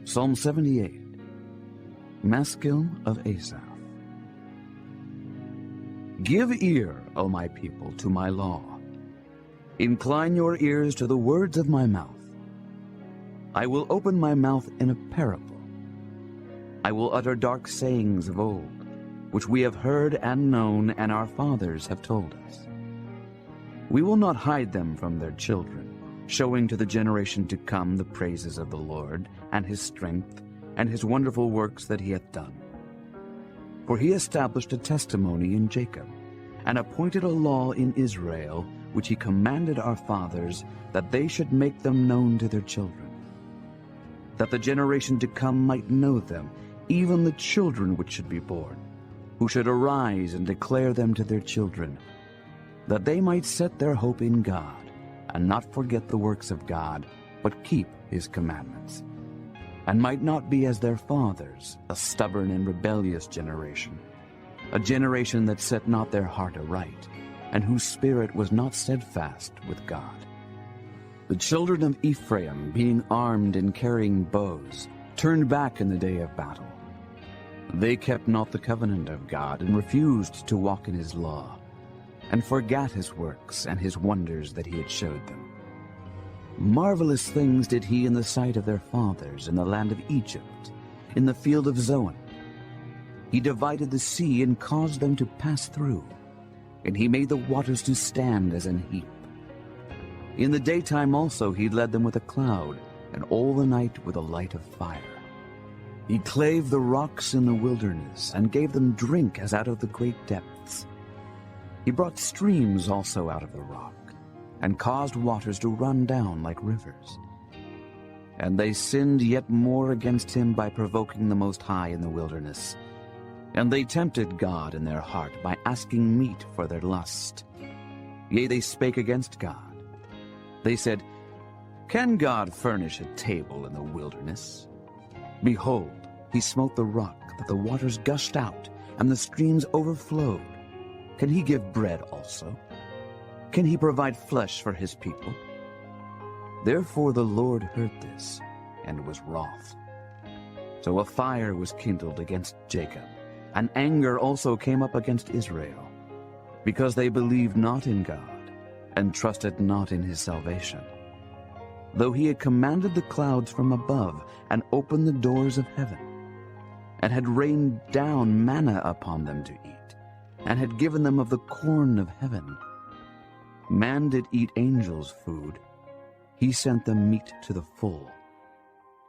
Psalm 78, Maskil of Asaph. Give ear, O my people, to my law. Incline your ears to the words of my mouth. I will open my mouth in a parable. I will utter dark sayings of old, which we have heard and known, and our fathers have told us. We will not hide them from their children, showing to the generation to come the praises of the Lord, and his strength, and his wonderful works that he hath done. For he established a testimony in Jacob, and appointed a law in Israel, which he commanded our fathers, that they should make them known to their children, that the generation to come might know them, even the children which should be born, who should arise and declare them to their children, that they might set their hope in God, and not forget the works of God, but keep his commandments, and might not be as their fathers, a stubborn and rebellious generation, a generation that set not their heart aright, and whose spirit was not steadfast with God. The children of Ephraim, being armed and carrying bows, turned back in the day of battle. They kept not the covenant of God, and refused to walk in his law, and forgat his works and his wonders that he had showed them. Marvelous things did he in the sight of their fathers in the land of Egypt, in the field of Zoan. He divided the sea and caused them to pass through, and he made the waters to stand as an heap. In the daytime also he led them with a cloud, and all the night with a light of fire. He clave the rocks in the wilderness, and gave them drink as out of the great depths. He brought streams also out of the rock, and caused waters to run down like rivers. And they sinned yet more against him by provoking the Most High in the wilderness. And they tempted God in their heart by asking meat for their lust. Yea, they spake against God. They said, Can God furnish a table in the wilderness? Behold, he smote the rock, that the waters gushed out, and the streams overflowed. Can he give bread also? Can he provide flesh for his people? Therefore the Lord heard this, and was wroth. So a fire was kindled against Jacob, and anger also came up against Israel, because they believed not in God, and trusted not in his salvation. Though he had commanded the clouds from above, and opened the doors of heaven, and had rained down manna upon them to eat, and had given them of the corn of heaven. Man did eat angels' food. He sent them meat to the full.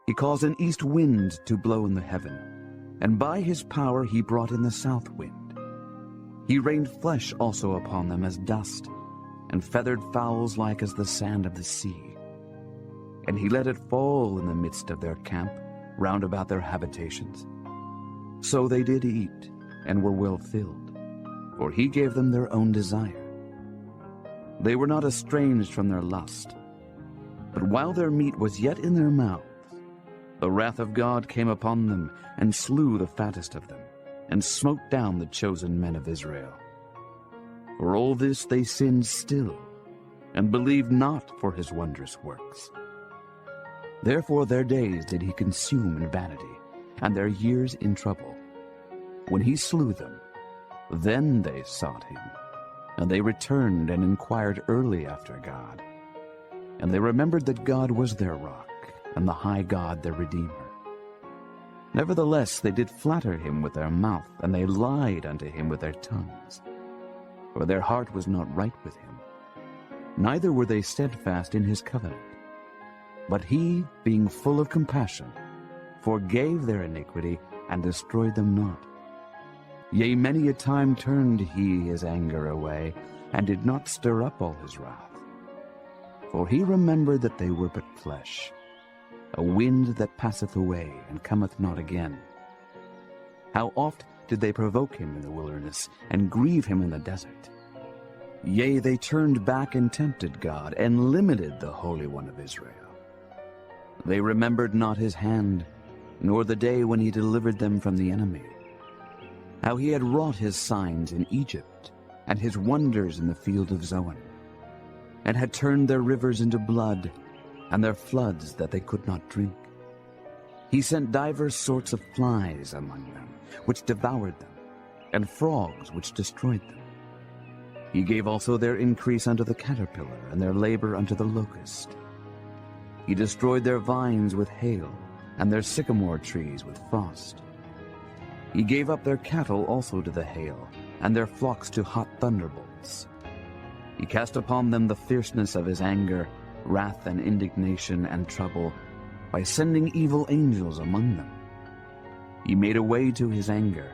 He caused an east wind to blow in the heaven, and by his power he brought in the south wind. He rained flesh also upon them as dust, and feathered fowls like as the sand of the sea. And he let it fall in the midst of their camp, round about their habitations. So they did eat, and were well filled, for he gave them their own desire. They were not estranged from their lust, but while their meat was yet in their mouths, the wrath of God came upon them, and slew the fattest of them, and smote down the chosen men of Israel. For all this they sinned still, and believed not for his wondrous works. Therefore their days did he consume in vanity, and their years in trouble. When he slew them, then they sought him, and they returned and inquired early after God. And they remembered that God was their rock, and the high God their Redeemer. Nevertheless they did flatter him with their mouth, and they lied unto him with their tongues. For their heart was not right with him, neither were they steadfast in his covenant. But he, being full of compassion, forgave their iniquity, and destroyed them not. Yea, many a time turned he his anger away, and did not stir up all his wrath. For he remembered that they were but flesh, a wind that passeth away, and cometh not again. How oft did they provoke him in the wilderness, and grieve him in the desert? Yea, they turned back and tempted God, and limited the Holy One of Israel. They remembered not his hand, nor the day when he delivered them from the enemy, how he had wrought his signs in Egypt, and his wonders in the field of Zoan, and had turned their rivers into blood, and their floods that they could not drink. He sent divers sorts of flies among them, which devoured them, and frogs which destroyed them. He gave also their increase unto the caterpillar, and their labor unto the locust. He destroyed their vines with hail, and their sycamore trees with frost. He gave up their cattle also to the hail, and their flocks to hot thunderbolts. He cast upon them the fierceness of his anger, wrath and indignation and trouble, by sending evil angels among them. He made a way to his anger.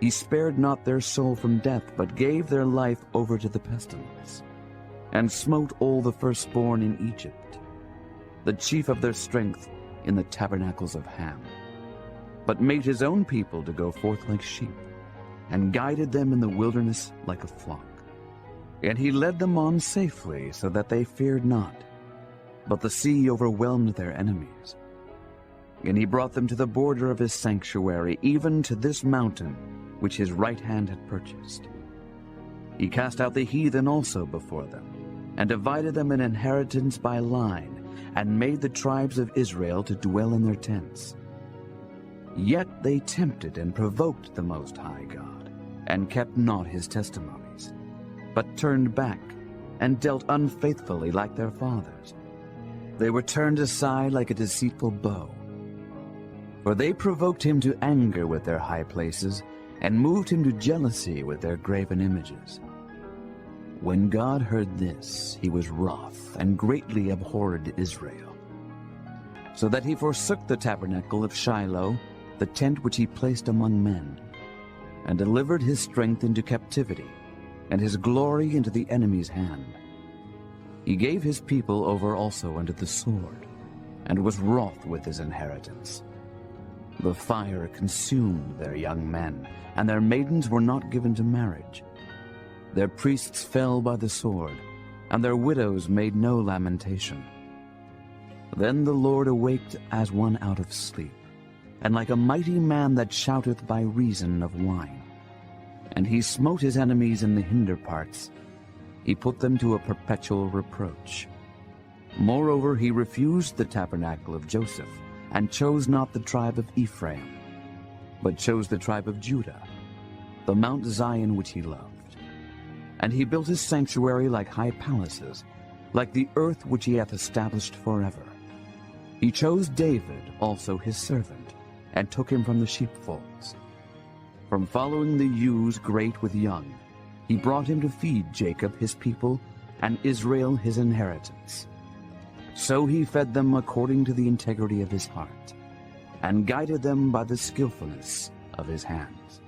He spared not their soul from death, but gave their life over to the pestilence, and smote all the firstborn in Egypt, the chief of their strength in the tabernacles of Ham, but made his own people to go forth like sheep, and guided them in the wilderness like a flock. And he led them on safely, so that they feared not, but the sea overwhelmed their enemies. And he brought them to the border of his sanctuary, even to this mountain which his right hand had purchased. He cast out the heathen also before them, and divided them an inheritance by line, and made the tribes of Israel to dwell in their tents. Yet they tempted and provoked the Most High God, and kept not his testimonies, but turned back, and dealt unfaithfully like their fathers. They were turned aside like a deceitful bow. For they provoked him to anger with their high places, and moved him to jealousy with their graven images. When God heard this, he was wroth, and greatly abhorred Israel, so that he forsook the tabernacle of Shiloh, the tent which he placed among men, and delivered his strength into captivity, and his glory into the enemy's hand. He gave his people over also unto the sword, and was wroth with his inheritance. The fire consumed their young men, and their maidens were not given to marriage. Their priests fell by the sword, and their widows made no lamentation. Then the Lord awaked as one out of sleep, and like a mighty man that shouteth by reason of wine. And he smote his enemies in the hinder parts. He put them to a perpetual reproach. Moreover, he refused the tabernacle of Joseph, and chose not the tribe of Ephraim, but chose the tribe of Judah, the Mount Zion which he loved. And he built his sanctuary like high palaces, like the earth which he hath established forever. He chose David also his servant, and took him from the sheepfolds. From following the ewes great with young, he brought him to feed Jacob his people, and Israel his inheritance. So he fed them according to the integrity of his heart, and guided them by the skillfulness of his hands.